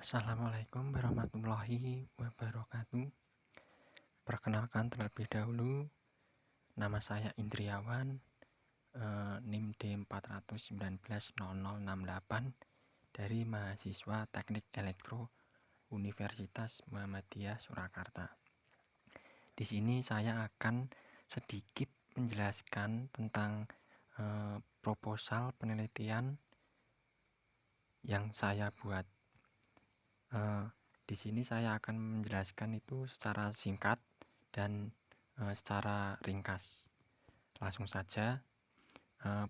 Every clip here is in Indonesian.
Assalamualaikum warahmatullahi wabarakatuh. Perkenalkan terlebih dahulu, nama saya Indriawan, NIM D4190068 dari mahasiswa Teknik Elektro Universitas Muhammadiyah Surakarta. Di sini saya akan sedikit menjelaskan tentang proposal penelitian yang saya buat. Di sini saya akan menjelaskan itu secara singkat dan secara ringkas. Langsung saja,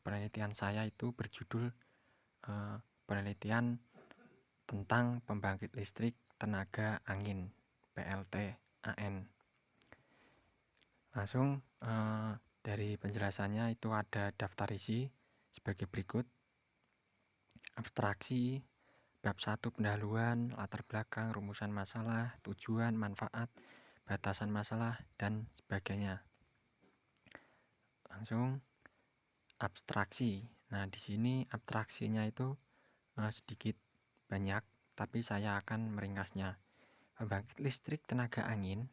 penelitian saya itu berjudul penelitian tentang pembangkit listrik tenaga angin (PLTAN). Langsung dari penjelasannya itu ada daftar isi sebagai berikut: abstraksi, bab 1 pendahuluan, latar belakang, rumusan masalah, tujuan, manfaat, batasan masalah, dan sebagainya. Langsung abstraksi. Nah, di sini abstraksinya itu sedikit banyak, tapi saya akan meringkasnya. Pembangkit listrik tenaga angin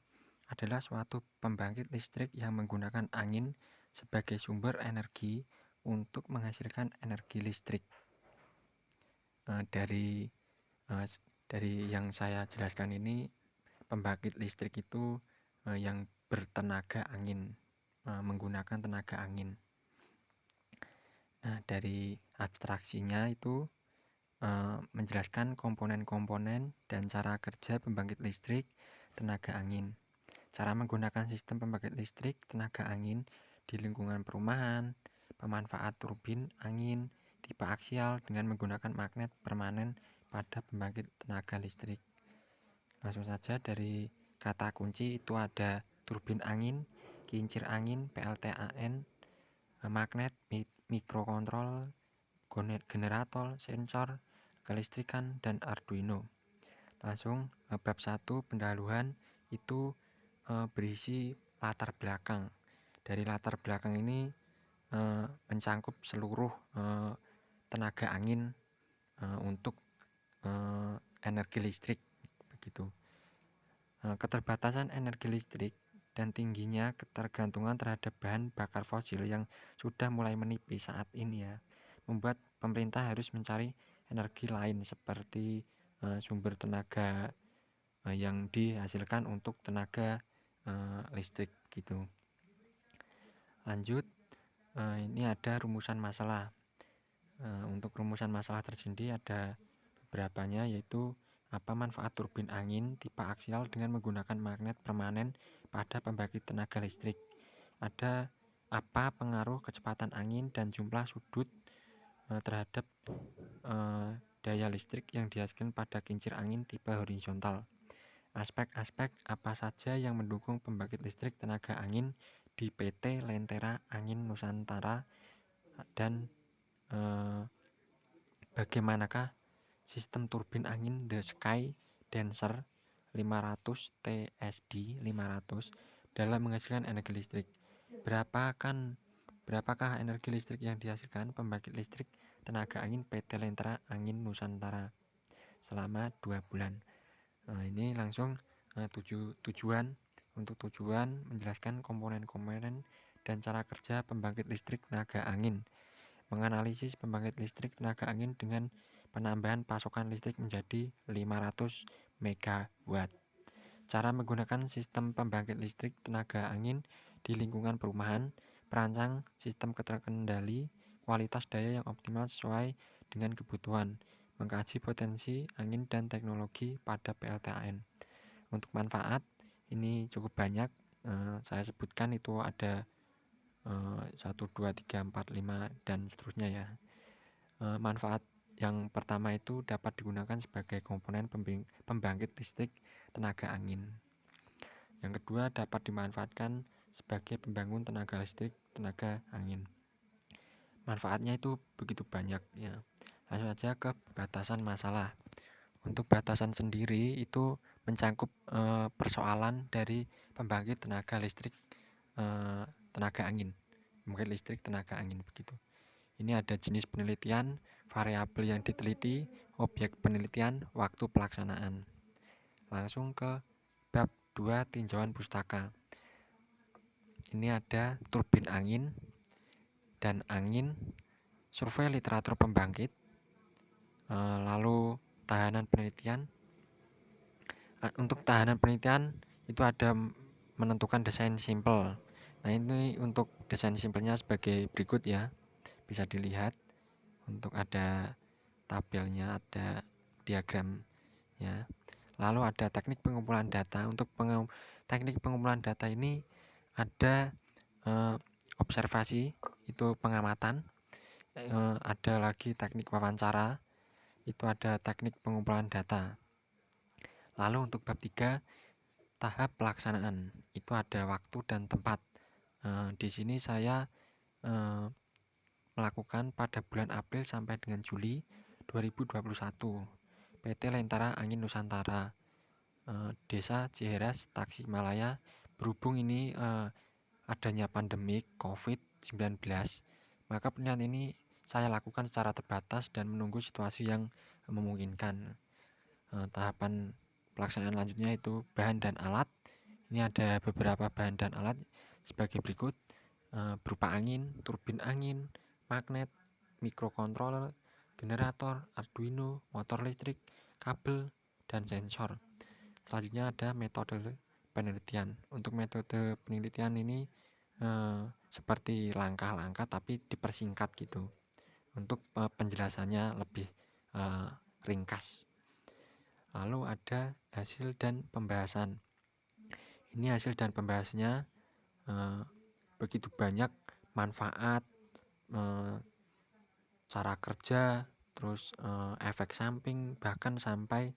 adalah suatu pembangkit listrik yang menggunakan angin sebagai sumber energi untuk menghasilkan energi listrik. Dari yang saya jelaskan ini, pembangkit listrik itu yang bertenaga angin, menggunakan tenaga angin. Nah, dari abstraksinya itu menjelaskan komponen-komponen dan cara kerja pembangkit listrik tenaga angin. Cara menggunakan sistem pembangkit listrik tenaga angin di lingkungan perumahan, pemanfaat turbin angin, tipe aksial dengan menggunakan magnet permanen pada pembangkit tenaga listrik. Langsung saja, dari kata kunci itu ada turbin angin, kincir angin, PLTAN, magnet, mikrokontrol, generator, sensor, kelistrikan, dan Arduino. Langsung bab 1 pendahuluan itu berisi latar belakang. Dari latar belakang ini mencangkup seluruh tenaga angin untuk energi listrik, begitu. Keterbatasan energi listrik dan tingginya ketergantungan terhadap bahan bakar fosil yang sudah mulai menipis saat ini membuat pemerintah harus mencari energi lain seperti sumber tenaga yang dihasilkan untuk tenaga listrik, gitu. Lanjut, ini ada rumusan masalah. Untuk rumusan masalah tersendiri ada beberapanya, yaitu apa manfaat turbin angin tipe aksial dengan menggunakan magnet permanen pada pembangkit tenaga listrik. Ada apa pengaruh kecepatan angin dan jumlah sudut terhadap daya listrik yang dihasilkan pada kincir angin tipe horizontal. Aspek-aspek apa saja yang mendukung pembangkit listrik tenaga angin di PT Lentera Angin Nusantara, dan bagaimanakah sistem turbin angin The Sky Dancer 500 TSD 500 dalam menghasilkan energi listrik. Berapakah energi listrik yang dihasilkan pembangkit listrik tenaga angin PT Lentera Angin Nusantara selama 2 bulan. Ini langsung tujuan. Untuk tujuan, menjelaskan komponen-komponen dan cara kerja pembangkit listrik tenaga angin, menganalisis pembangkit listrik tenaga angin dengan penambahan pasokan listrik menjadi 500 MW. Cara menggunakan sistem pembangkit listrik tenaga angin di lingkungan perumahan, perancang sistem terkendali, kualitas daya yang optimal sesuai dengan kebutuhan, mengkaji potensi angin dan teknologi pada PLTAN. Untuk manfaat, ini cukup banyak, saya sebutkan itu ada 1, 2, 3, 4, 5, dan seterusnya ya. Manfaat yang pertama itu dapat digunakan sebagai komponen pembangkit listrik tenaga angin. Yang kedua, dapat dimanfaatkan sebagai pembangun tenaga listrik tenaga angin. Manfaatnya itu begitu banyak ya. Langsung saja ke batasan masalah. Untuk batasan sendiri itu mencangkup persoalan dari pembangkit tenaga listrik tenaga angin, pembangkit listrik tenaga angin, begitu. Ini ada jenis penelitian, variabel yang diteliti, objek penelitian, waktu pelaksanaan. Langsung ke bab 2 tinjauan pustaka. Ini ada turbin angin dan angin, survei literatur pembangkit, lalu tahanan penelitian. Untuk tahanan penelitian itu ada menentukan desain simple. Nah, ini untuk desain simpelnya sebagai berikut ya, bisa dilihat. Untuk ada tabelnya, ada diagramnya. Lalu ada teknik pengumpulan data. Untuk teknik pengumpulan data ini ada observasi, itu pengamatan. Ada lagi teknik wawancara, itu ada teknik pengumpulan data. Lalu untuk bab 3 tahap pelaksanaan, itu ada waktu dan tempat. Di sini saya melakukan pada bulan April sampai dengan Juli 2021. PT Lentara Angin Nusantara, Desa Ciheras, Tasikmalaya. Berhubung ini adanya pandemi COVID-19, maka penelitian ini saya lakukan secara terbatas dan menunggu situasi yang memungkinkan. Tahapan pelaksanaan lanjutnya itu bahan dan alat. Ini ada beberapa bahan dan alat sebagai berikut, berupa angin, turbin angin, magnet, mikrokontroler, generator, Arduino, motor listrik, kabel, dan sensor. Selanjutnya ada metode penelitian. Untuk metode penelitian ini seperti langkah-langkah tapi dipersingkat gitu, untuk penjelasannya lebih ringkas. Lalu ada hasil dan pembahasan. Ini hasil dan pembahasannya begitu banyak manfaat, cara kerja, terus efek samping, bahkan sampai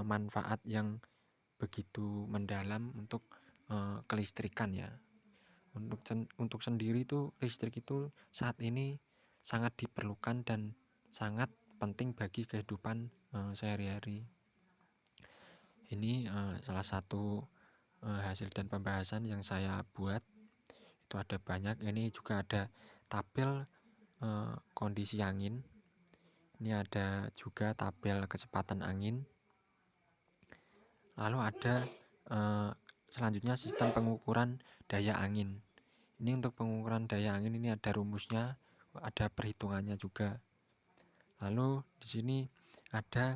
manfaat yang begitu mendalam untuk kelistrikan ya. Untuk sendiri itu listrik itu saat ini sangat diperlukan dan sangat penting bagi kehidupan sehari-hari. Ini salah satu hasil dan pembahasan yang saya buat. Itu ada banyak. Ini juga ada tabel kondisi angin. Ini ada juga tabel kecepatan angin. Lalu ada selanjutnya sistem pengukuran daya angin. Ini untuk pengukuran daya angin ini ada rumusnya, ada perhitungannya juga. Lalu di sini ada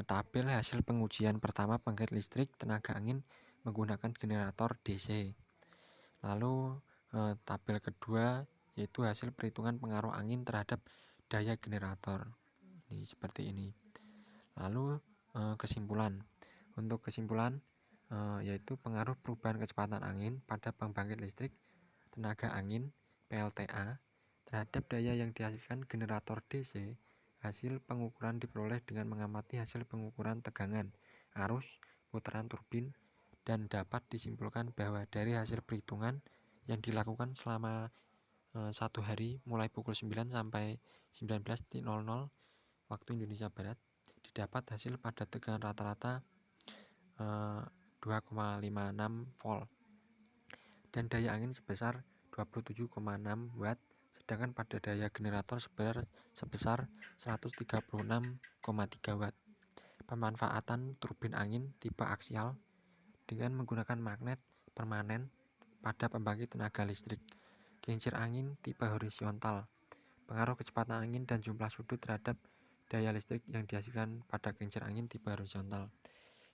tabel hasil pengujian pertama pembangkit listrik tenaga angin menggunakan generator DC. Lalu tabel kedua yaitu hasil perhitungan pengaruh angin terhadap daya generator. Ini seperti ini. Lalu kesimpulan. Untuk kesimpulan yaitu pengaruh perubahan kecepatan angin pada pembangkit listrik tenaga angin PLTA terhadap daya yang dihasilkan generator DC. Hasil pengukuran diperoleh dengan mengamati hasil pengukuran tegangan, arus, putaran turbin, dan dapat disimpulkan bahwa dari hasil perhitungan yang dilakukan selama 1 hari mulai pukul 9 sampai 19.00 waktu Indonesia Barat, didapat hasil pada tegangan rata-rata 2,56 volt dan daya angin sebesar 27,6 watt, sedangkan pada daya generator sebesar 136,3 watt. Pemanfaatan turbin angin tipe aksial dengan menggunakan magnet permanen pada pembangkit tenaga listrik. Kincir angin tipe horizontal. Pengaruh kecepatan angin dan jumlah sudut terhadap daya listrik yang dihasilkan pada kincir angin tipe horizontal.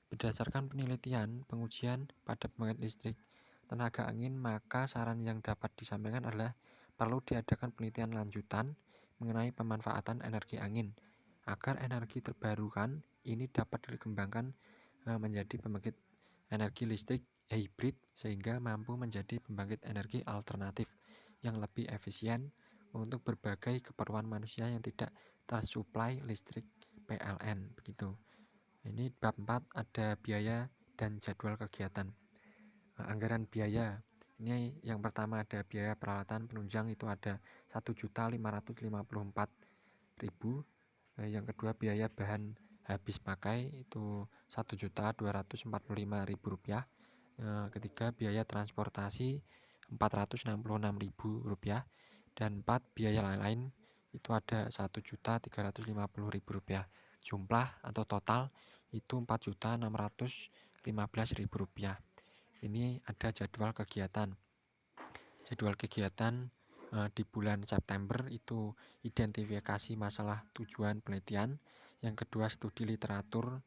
Berdasarkan penelitian pengujian pada pembangkit listrik tenaga angin, maka saran yang dapat disampaikan adalah perlu diadakan penelitian lanjutan mengenai pemanfaatan energi angin agar energi terbarukan ini dapat dikembangkan menjadi pembangkit energi listrik hybrid sehingga mampu menjadi pembangkit energi alternatif yang lebih efisien untuk berbagai keperluan manusia yang tidak tersuplai listrik PLN begitu. Ini bab 4 ada biaya dan jadwal kegiatan. Anggaran biaya. Ini yang pertama ada biaya peralatan penunjang, itu ada 1.554.000. Yang kedua biaya bahan habis pakai itu 1.245.000 rupiah. Ketiga biaya transportasi 466.000 rupiah. Dan 4 biaya lain-lain itu ada 1.350.000 rupiah. jumlah atau total itu Rp4.615.000. Ini ada jadwal kegiatan. Di bulan September itu identifikasi masalah tujuan penelitian, yang kedua studi literatur,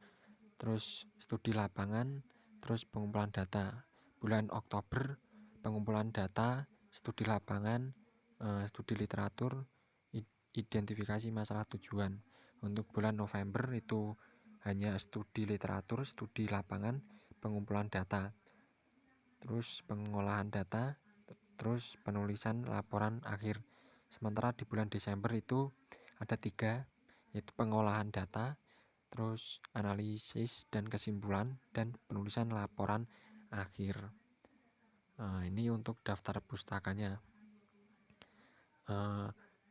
terus studi lapangan, terus pengumpulan data. Bulan Oktober pengumpulan data, studi lapangan, studi literatur, identifikasi masalah tujuan. Untuk bulan November itu hanya studi literatur, studi lapangan, pengumpulan data, terus pengolahan data, terus penulisan laporan akhir. Sementara di bulan Desember itu ada 3, yaitu pengolahan data, terus analisis dan kesimpulan, dan penulisan laporan akhir. Ini untuk daftar pustakanya.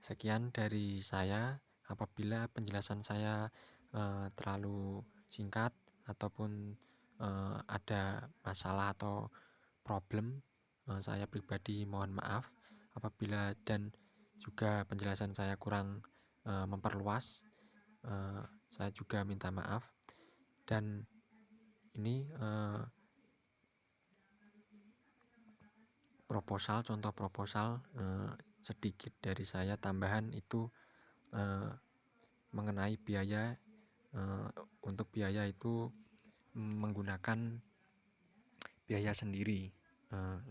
Sekian dari saya. Apabila penjelasan saya terlalu singkat ataupun ada masalah atau problem, saya pribadi mohon maaf. Apabila dan juga penjelasan saya kurang memperluas, saya juga minta maaf. Dan ini contoh proposal sedikit dari saya tambahan itu mengenai biaya. Untuk biaya itu menggunakan biaya sendiri.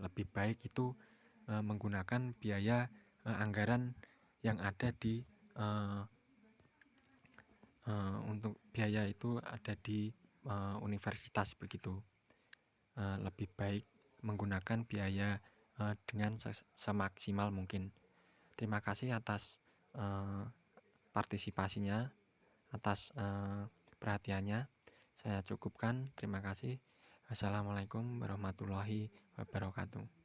Lebih baik itu menggunakan biaya anggaran yang ada di untuk biaya itu ada di universitas begitu. Lebih baik menggunakan biaya dengan semaksimal mungkin. Terima kasih atas partisipasinya, atas perhatiannya. Saya cukupkan. Terima kasih. Assalamualaikum warahmatullahi wabarakatuh.